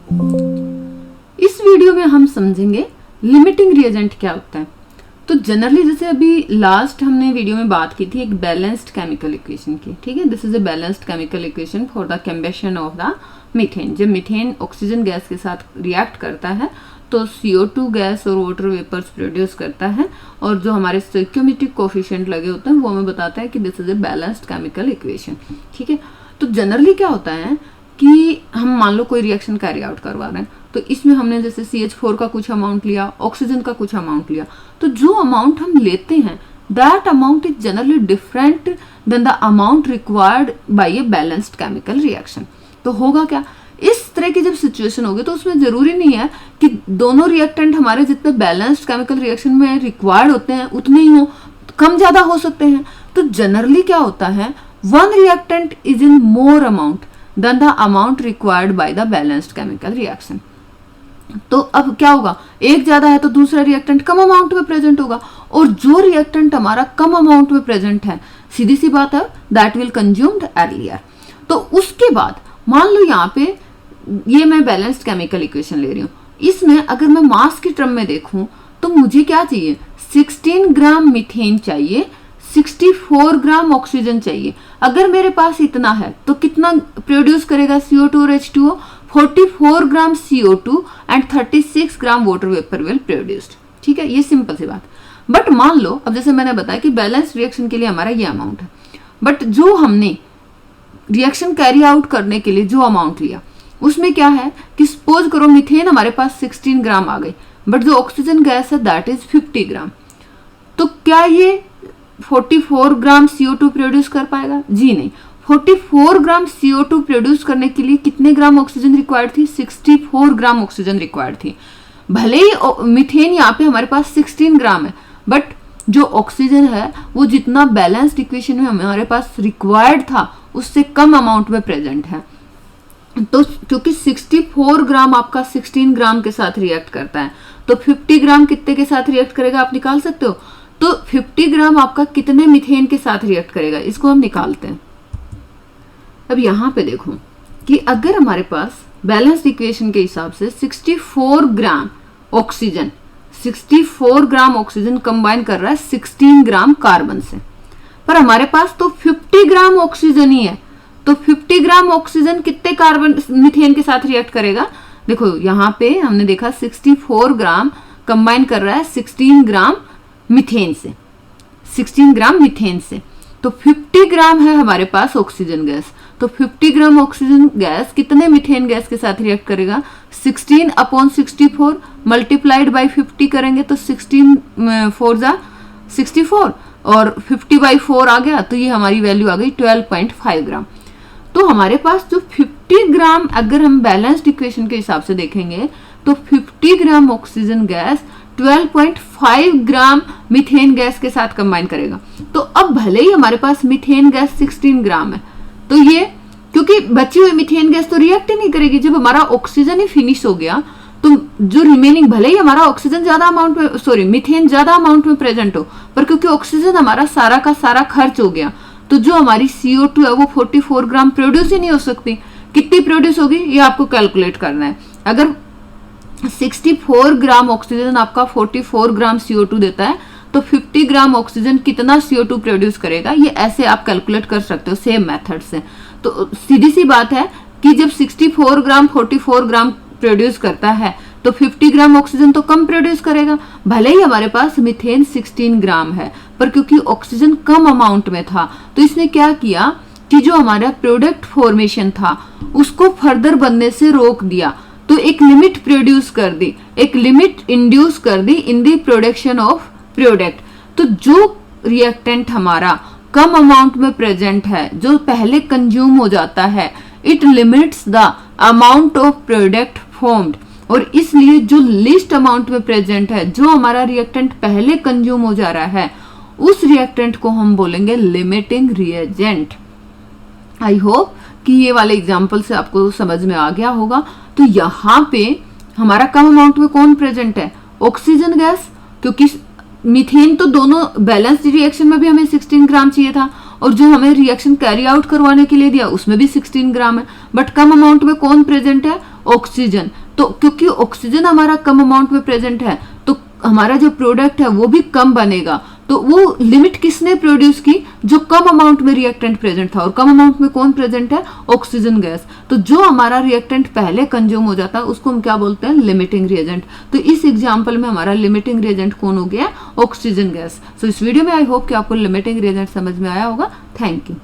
इस वीडियो में हम समझेंगे लिमिटिंग रिएजेंट क्या होता है। तो जनरली जैसे अभी लास्ट हमने वीडियो में बात की थी एक बैलेंस्ड केमिकल इक्वेशन की, ठीक है। This is a balanced chemical equation for the combustion of the methane. जब मीथेन ऑक्सीजन गैस के साथ रिएक्ट करता है तो CO2 गैस और वाटर वेपर्स प्रोड्यूस करता है, और जो हमारे स्टोइकियोमेट्रिक कोफिशिएंट लगे होते हैं वो हमें बताता है कि this is a balanced chemical equation, ठीक है। तो जनरली क्या होता है कि हम मान लो कोई रिएक्शन कैरी आउट करवा रहे हैं, तो इसमें हमने जैसे CH4 का कुछ अमाउंट लिया, ऑक्सीजन का कुछ अमाउंट लिया, तो जो अमाउंट हम लेते हैं that amount is generally different than the amount required by a balanced chemical reaction. तो होगा क्या, इस तरह की जब सिचुएशन होगी तो उसमें जरूरी नहीं है कि दोनों रिएक्टेंट हमारे जितने बैलेंस्ड केमिकल रिएक्शन में रिक्वायर्ड होते हैं उतने ही हो, कम ज्यादा हो सकते हैं। तो जनरली क्या होता है, one reactant is in more amount than the amount required by the balanced chemical reaction. तो अब क्या होगा, एक ज्यादा है तो दूसरा रिएक्टेंट कम अमाउंट में प्रेजेंट होगा, और जो रिएक्टेंट हमारा कम अमाउंट में प्रेजेंट है सीधी सी बात है दैट विल कंज्यूम्ड अर्लियर। तो उसके बाद मान लो यहाँ पे ये मैं बैलेंस्ड केमिकल इक्वेशन ले रही हूँ, इसमें अगर मैं मास की टर्म में देखूं तो मुझे क्या चाहिए, 16 ग्राम मीथेन चाहिए, 64 ग्राम ऑक्सीजन चाहिए। अगर मेरे पास इतना है तो कितना प्रोड्यूस करेगा CO2 और H2O, 44 gram CO2 and 36 gram water vapour will produced, ठीक है। ये सिंपल सी बात। बट मान लो अब जैसे मैंने बताया कि बैलेंस रिएक्शन के लिए हमारा ये अमाउंट है, बट जो हमने रिएक्शन कैरी आउट करने के लिए जो अमाउंट लिया उसमें क्या है कि सपोज करो मीथेन हमारे पास 16 ग्राम आ गई, बट जो ऑक्सीजन गैस है दैट इज 50 ग्राम। तो क्या ये 44 ग्राम CO2 प्रोड्यूस कर पाएगा? जी नहीं। 44 ग्राम CO2 प्रोड्यूस करने के लिए कितने ग्राम ऑक्सीजन रिक्वायर्ड थी? 64 ग्राम ऑक्सीजन रिक्वायर्ड थी। भले ही मीथेन यहाँ पे हमारे पास 16 ग्राम है, बट जो ऑक्सीजन है वो जितना बैलेंस्ड इक्वेशन में हमारे पास रिक्वायर्ड था उससे कम अमाउंट में प्रेजेंट है। तो क्योंकि 64 ग्राम आपका 16 ग्राम के साथ रिएक्ट करता है, तो 50 ग्राम कितने के साथ रिएक्ट करेगा आप निकाल सकते हो। तो 50 ग्राम आपका कितने मीथेन के साथ रिएक्ट करेगा, इसको हम निकालते हैं। अब यहाँ पे देखो कि अगर हमारे पास बैलेंस्ड इक्वेशन के हिसाब से 64 ग्राम ऑक्सीजन कंबाइन कर रहा है 16 ग्राम कार्बन से, पर हमारे पास तो 50 ग्राम ऑक्सीजन ही है, तो 50 ग्राम ऑक्सीजन कितने कार्बन मीथेन के साथ रिएक्ट करेगा? देखो यहाँ पे हमने देखा 64 ग्राम कंबाइन कर रहा है 16 ग्राम मीथेन से, 16 ग्राम मीथेन से, तो 50 ग्राम है हमारे पास ऑक्सीजन गैस। तो 50 ग्राम ऑक्सीजन गैस कितने मीथेन गैस के साथ रिएक्ट करेगा? 16/64 मल्टीप्लाइड बाई 50 करेंगे तो 16 4 जा 64 और 50/4 आ गया, तो ये हमारी वैल्यू आ गई 12.5 ग्राम। तो हमारे पास जो 50 ग्राम अगर हम बैलेंस्ड इक्वेशन के हिसाब से देखेंगे तो 50 ग्राम ऑक्सीजन गैस 12.5 ग्राम मीथेन गैस के साथ कंबाइन करेगा। तो अब भले ही हमारे पास मीथेन गैस 16 ग्राम है, तो ये क्योंकि बची हुई मीथेन गैस तो रिएक्ट ही नहीं करेगी, जब हमारा ऑक्सीजन ही फिनिश हो गया तो जो रिमेनिंग भले ही हमारा ऑक्सीजन ज्यादा अमाउंट में मीथेन ज्यादा अमाउंट में प्रेजेंट हो, पर क्योंकि ऑक्सीजन हमारा सारा का सारा खर्च हो गया तो जो हमारी CO2 है वो 44 ग्राम प्रोड्यूस ही नहीं हो सकती। कितनी प्रोड्यूस होगी ये आपको कैलकुलेट करना है। अगर 64 ग्राम ऑक्सीजन आपका 44 ग्राम CO2 देता है तो 50 ग्राम ऑक्सीजन कितना CO2 प्रोड्यूस करेगा, ये ऐसे आप कैलकुलेट कर सकते हो सेम मेथड से। तो सीधी सी बात है कि जब 64 ग्राम 44 ग्राम प्रोड्यूस करता है तो 50 ग्राम ऑक्सीजन तो कम प्रोड्यूस करेगा। भले ही हमारे पास मीथेन 16 ग्राम है, पर क्योंकि ऑक्सीजन कम अमाउंट में था तो इसने क्या किया कि जो हमारा प्रोडक्ट फॉर्मेशन था उसको फर्दर बनने से रोक दिया, तो एक लिमिट प्रोड्यूस कर दी, एक लिमिट इंड्यूस कर दी इन दी प्रोडक्शन ऑफ प्रोडक्ट। तो जो रिएक्टेंट हमारा कम अमाउंट में प्रेजेंट है, जो पहले कंज्यूम हो जाता है, it limits the amount of product formed, और इसलिए जो लिस्ट अमाउंट में प्रेजेंट है, जो हमारा रिएक्टेंट पहले कंज्यूम हो जा रहा है, उस रिएक्टेंट को हम बोलेंगे लिमिटिंग रिएजेंट। आई होप कि ये वाले एग्जाम्पल से आपको समझ में आ गया होगा। तो यहाँ पे हमारा कम अमाउंट में कौन प्रेजेंट है? ऑक्सीजन गैस, क्योंकि मीथेन तो दोनों बैलेंस रिएक्शन में भी हमें 16 ग्राम चाहिए था, और जो हमें रिएक्शन कैरी आउट करवाने के लिए दिया उसमें भी 16 ग्राम है, बट कम अमाउंट में कौन प्रेजेंट है? ऑक्सीजन, तो क्योंकि ऑक्सीजन हमारा कम अमाउंट में प्रेजेंट है तो हमारा जो प्रोडक्ट है वो भी कम बनेगा। तो वो लिमिट किसने प्रोड्यूस की, जो कम अमाउंट में रिएक्टेंट प्रेजेंट था, और कम अमाउंट में कौन प्रेजेंट है, ऑक्सीजन गैस। तो जो हमारा रिएक्टेंट पहले कंज्यूम हो जाता है उसको हम क्या बोलते हैं, लिमिटिंग रिएजेंट। तो इस एग्जांपल में हमारा लिमिटिंग रिएजेंट कौन हो गया, ऑक्सीजन गैस। सो इस वीडियो में आई होप कि आपको लिमिटिंग रिएजेंट समझ में आया होगा। Thank you.